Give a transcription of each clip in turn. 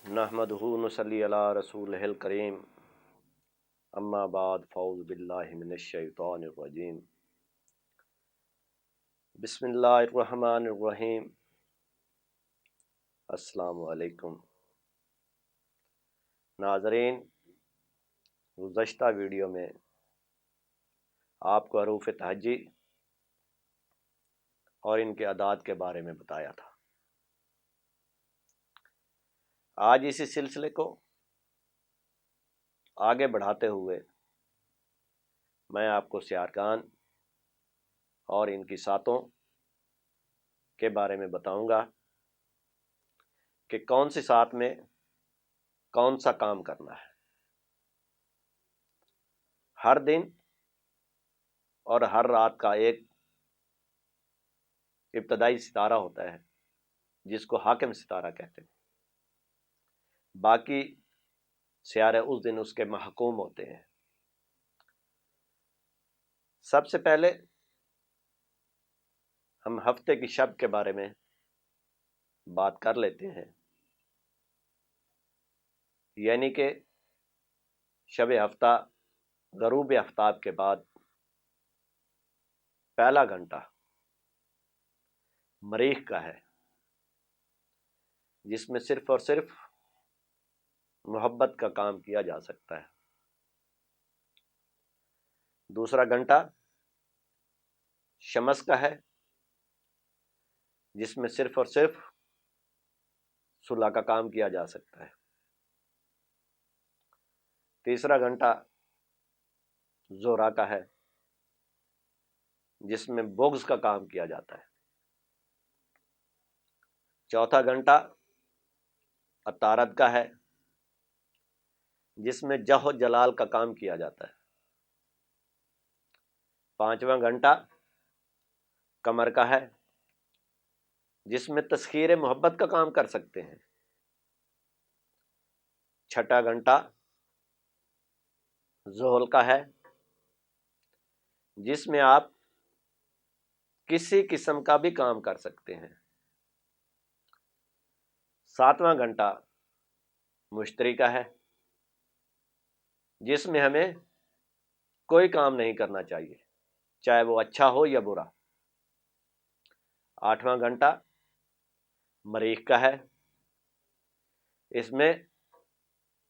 نحمدہ نصلی علی رسولہ الکریم اما بعد فاعوذ باللہ من الشیطان الرجیم بسم اللہ الرحمن الرحیم السلام علیکم ناظرین، گزشتہ ویڈیو میں آپ کو حروف تہجی اور ان کے اعداد کے بارے میں بتایا تھا۔ آج اسی سلسلے کو آگے بڑھاتے ہوئے میں آپ کو سیارکان اور ان کی ساتوں کے بارے میں بتاؤں گا کہ کون سی سات میں کون سا کام کرنا ہے۔ ہر دن اور ہر رات کا ایک ابتدائی ستارہ ہوتا ہے جس کو حاکم ستارہ کہتے ہیں، باقی سیارے اس دن اس کے محکوم ہوتے ہیں۔ سب سے پہلے ہم ہفتے کی شب کے بارے میں بات کر لیتے ہیں، یعنی کہ شب ہفتہ غروب آفتاب کے بعد پہلا گھنٹہ مریخ کا ہے، جس میں صرف اور صرف محبت کا کام کیا جا سکتا ہے۔ دوسرا گھنٹہ شمس کا ہے، جس میں صرف اور صرف صلح کا کام کیا جا سکتا ہے۔ تیسرا گھنٹہ زہرہ کا ہے، جس میں بغض کا کام کیا جاتا ہے۔ چوتھا گھنٹہ عطارد کا ہے، جس میں جہ و جلال کا کام کیا جاتا ہے۔ پانچواں گھنٹہ قمر کا ہے، جس میں تسخیر محبت کا کام کر سکتے ہیں۔ چھٹا گھنٹہ زحل کا ہے، جس میں آپ کسی قسم کا بھی کام کر سکتے ہیں۔ ساتواں گھنٹہ مشتری کا ہے، جس میں ہمیں کوئی کام نہیں کرنا چاہیے، چاہے وہ اچھا ہو یا برا۔ آٹھواں گھنٹہ مریخ کا ہے، اس میں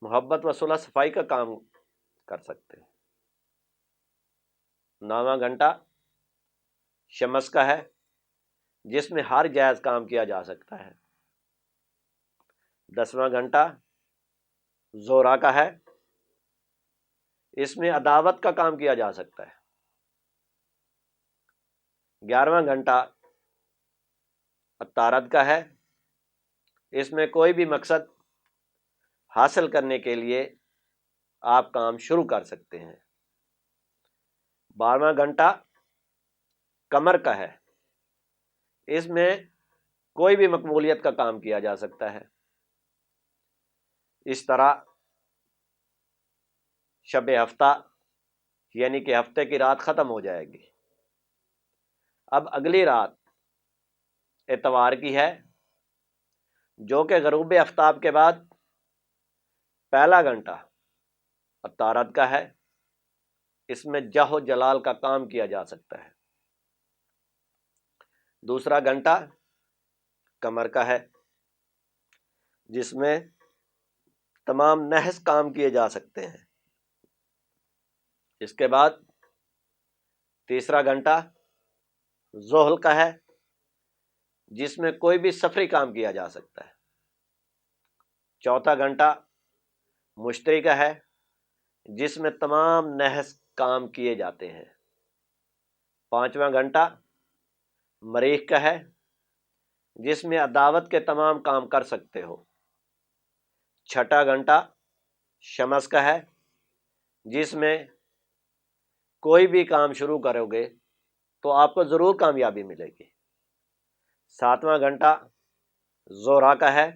محبت و صلح صفائی کا کام کر سکتے ہیں۔ نواں گھنٹہ شمس کا ہے، جس میں ہر جائز کام کیا جا سکتا ہے۔ دسواں گھنٹہ زہرہ کا ہے، اس میں عداوت کا کام کیا جا سکتا ہے۔ 11واں گھنٹہ عطارد کا ہے، اس میں کوئی بھی مقصد حاصل کرنے کے لیے آپ کام شروع کر سکتے ہیں۔ 12واں گھنٹہ قمر کا ہے، اس میں کوئی بھی مقبولیت کا کام کیا جا سکتا ہے۔ اس طرح شب ہفتہ یعنی کہ ہفتے کی رات ختم ہو جائے گی۔ اب اگلی رات اتوار کی ہے، جو کہ غروب آفتاب کے بعد پہلا گھنٹہ عطارد کا ہے، اس میں جہ و جلال کا کام کیا جا سکتا ہے۔ دوسرا گھنٹہ قمر کا ہے، جس میں تمام نحس کام کیے جا سکتے ہیں۔ اس کے بعد تیسرا گھنٹہ زحل کا ہے، جس میں کوئی بھی سفری کام کیا جا سکتا ہے۔ چوتھا گھنٹہ مشتری کا ہے، جس میں تمام نحس کام کیے جاتے ہیں۔ پانچواں گھنٹہ مریخ کا ہے، جس میں عداوت کے تمام کام کر سکتے ہو۔ چھٹا گھنٹہ شمس کا ہے، جس میں کوئی بھی کام شروع کرو گے تو آپ کو ضرور کامیابی ملے گی۔ ساتواں گھنٹہ زہرہ کا ہے،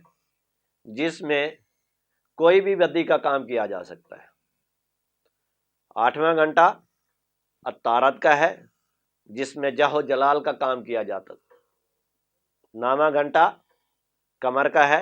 جس میں کوئی بھی بدی کا کام کیا جا سکتا ہے۔ آٹھواں گھنٹہ عطارد کا ہے، جس میں جہ و جلال کا کام کیا جاتا ہے۔ نواں گھنٹہ قمر کا ہے،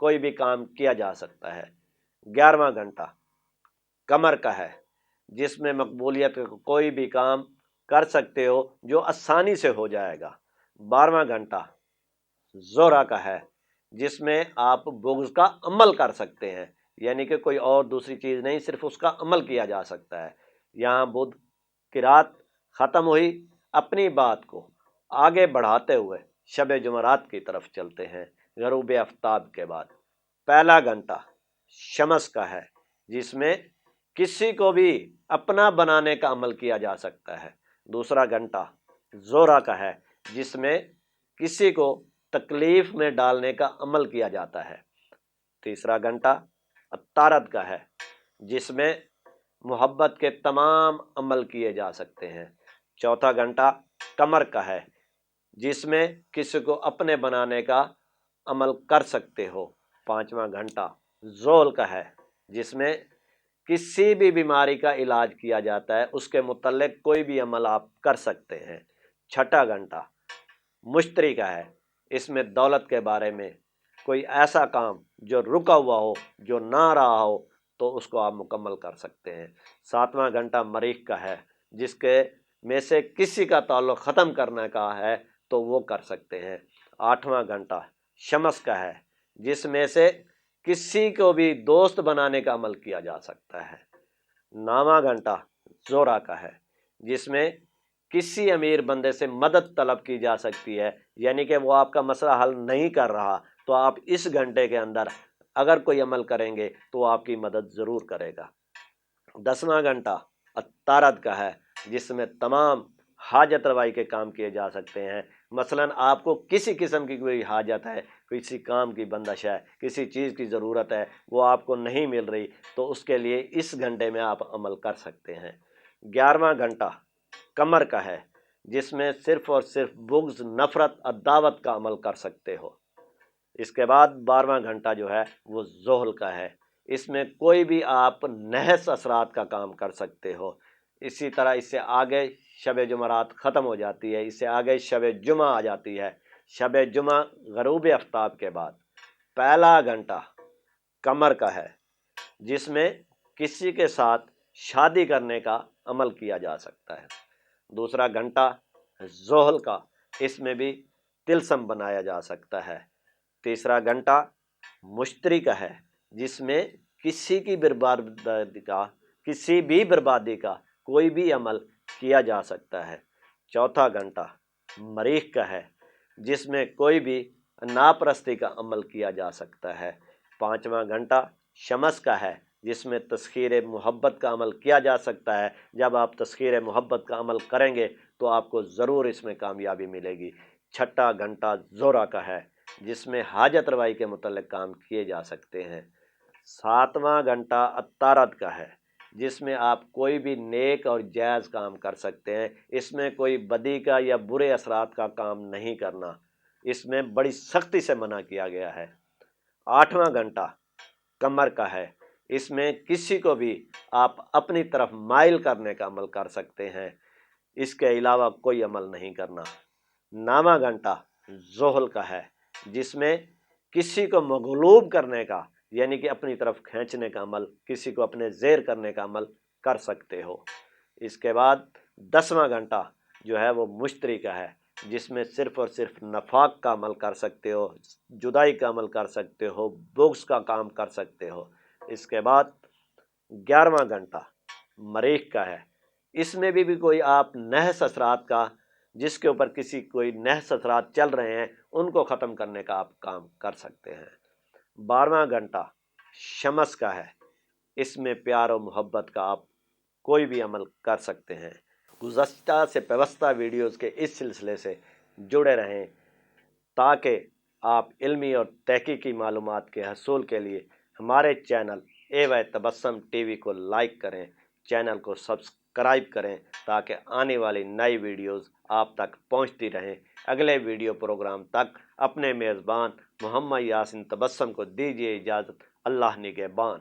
کوئی بھی کام کیا جا سکتا ہے۔ 11واں گھنٹہ کمر کا ہے، جس میں مقبولیت کا کوئی بھی کام کر سکتے ہو جو آسانی سے ہو جائے گا۔ 12واں گھنٹہ زہرہ کا ہے، جس میں آپ بغض کا عمل کر سکتے ہیں، یعنی کہ کوئی اور دوسری چیز نہیں، صرف اس کا عمل کیا جا سکتا ہے۔ یہاں بدھ کی رات ختم ہوئی، اپنی بات کو آگے بڑھاتے ہوئے شب جمعرات کی طرف چلتے ہیں غروب آفتاب کے بعد۔ پہلا گھنٹہ شمس کا ہے، جس میں کسی کو بھی اپنا بنانے کا عمل کیا جا سکتا ہے۔ دوسرا گھنٹہ زہرہ کا ہے، جس میں کسی کو تکلیف میں ڈالنے کا عمل کیا جاتا ہے۔ تیسرا گھنٹہ عطارد کا ہے، جس میں محبت کے تمام عمل کیے جا سکتے ہیں۔ چوتھا گھنٹہ قمر کا ہے، جس میں کسی کو اپنے بنانے کا عمل کر سکتے ہو۔ پانچواں گھنٹہ زول کا ہے، جس میں کسی بھی بیماری کا علاج کیا جاتا ہے، اس کے متعلق کوئی بھی عمل آپ کر سکتے ہیں۔ چھٹا گھنٹہ مشتری کا ہے، اس میں دولت کے بارے میں کوئی ایسا کام جو رکا ہوا ہو، جو نہ رہا ہو، تو اس کو آپ مکمل کر سکتے ہیں۔ ساتواں گھنٹہ مریخ کا ہے، جس کے میں سے کسی کا تعلق ختم کرنے کا ہے تو وہ کر سکتے ہیں۔ آٹھواں گھنٹہ شمس کا ہے، جس میں سے کسی کو بھی دوست بنانے کا عمل کیا جا سکتا ہے۔ نواں گھنٹہ زہرہ کا ہے، جس میں کسی امیر بندے سے مدد طلب کی جا سکتی ہے، یعنی کہ وہ آپ کا مسئلہ حل نہیں کر رہا تو آپ اس گھنٹے کے اندر اگر کوئی عمل کریں گے تو آپ کی مدد ضرور کرے گا۔ 10واں گھنٹہ عطارد کا ہے، جس میں تمام حاجت روائی کے کام کیے جا سکتے ہیں۔ مثلاً آپ کو کسی قسم کی کوئی حاجت ہے، کسی کام کی بندش ہے، کسی چیز کی ضرورت ہے، وہ آپ کو نہیں مل رہی تو اس کے لیے اس گھنٹے میں آپ عمل کر سکتے ہیں۔ 11واں گھنٹہ قمر کا ہے، جس میں صرف اور صرف بغض، نفرت، عداوت کا عمل کر سکتے ہو۔ اس کے بعد 12واں گھنٹہ جو ہے وہ زحل کا ہے، اس میں کوئی بھی آپ نحس اثرات کا کام کر سکتے ہو۔ اسی طرح اس سے آگے شب جمعرات ختم ہو جاتی ہے، اس سے آگے شب جمعہ آ جاتی ہے۔ شب جمعہ غروب آفتاب کے بعد پہلا گھنٹہ قمر کا ہے، جس میں کسی کے ساتھ شادی کرنے کا عمل کیا جا سکتا ہے۔ دوسرا گھنٹہ زحل کا، اس میں بھی طلسم بنایا جا سکتا ہے۔ تیسرا گھنٹہ مشتری کا ہے، جس میں کسی کی بربادی کا کوئی بھی عمل کیا جا سکتا ہے۔ چوتھا گھنٹہ مریخ کا ہے، جس میں کوئی بھی ناپرستی کا عمل کیا جا سکتا ہے۔ پانچواں گھنٹہ شمس کا ہے، جس میں تسخیر محبت کا عمل کیا جا سکتا ہے۔ جب آپ تسخیر محبت کا عمل کریں گے تو آپ کو ضرور اس میں کامیابی ملے گی۔ چھٹا گھنٹہ زہرہ کا ہے، جس میں حاجت روائی کے متعلق کام کیے جا سکتے ہیں۔ ساتواں گھنٹہ عطارد کا ہے، جس میں آپ کوئی بھی نیک اور جائز کام کر سکتے ہیں، اس میں کوئی بدی کا یا برے اثرات کا کام نہیں کرنا، اس میں بڑی سختی سے منع کیا گیا ہے۔ آٹھواں گھنٹہ قمر کا ہے، اس میں کسی کو بھی آپ اپنی طرف مائل کرنے کا عمل کر سکتے ہیں، اس کے علاوہ کوئی عمل نہیں کرنا۔ نواں گھنٹہ زحل کا ہے، جس میں کسی کو مغلوب کرنے کا، یعنی کہ اپنی طرف کھینچنے کا عمل، کسی کو اپنے زیر کرنے کا عمل کر سکتے ہو۔ اس کے بعد 10واں گھنٹہ جو ہے وہ مشتری کا ہے، جس میں صرف اور صرف نفاق کا عمل کر سکتے ہو، جدائی کا عمل کر سکتے ہو، بغض کا کام کر سکتے ہو۔ اس کے بعد 11واں گھنٹہ مریخ کا ہے، اس میں بھی کوئی آپ نحس اثرات کا، جس کے اوپر کسی کوئی نحس اثرات چل رہے ہیں، ان کو ختم کرنے کا آپ کام کر سکتے ہیں۔ 12واں گھنٹہ شمس کا ہے، اس میں پیار و محبت کا آپ کوئی بھی عمل کر سکتے ہیں۔ گزشتہ سے پیوستہ ویڈیوز کے اس سلسلے سے جڑے رہیں تاکہ آپ علمی اور تحقیقی معلومات کے حصول کے لیے ہمارے چینل تبسم ٹی وی کو لائک کریں، چینل کو سبسکرائب کریں تاکہ آنے والی نئی ویڈیوز آپ تک پہنچتی رہیں۔ اگلے ویڈیو پروگرام تک اپنے میزبان محمد یاسین تبسم کو دیجیے اجازت۔ اللہ نگہبان۔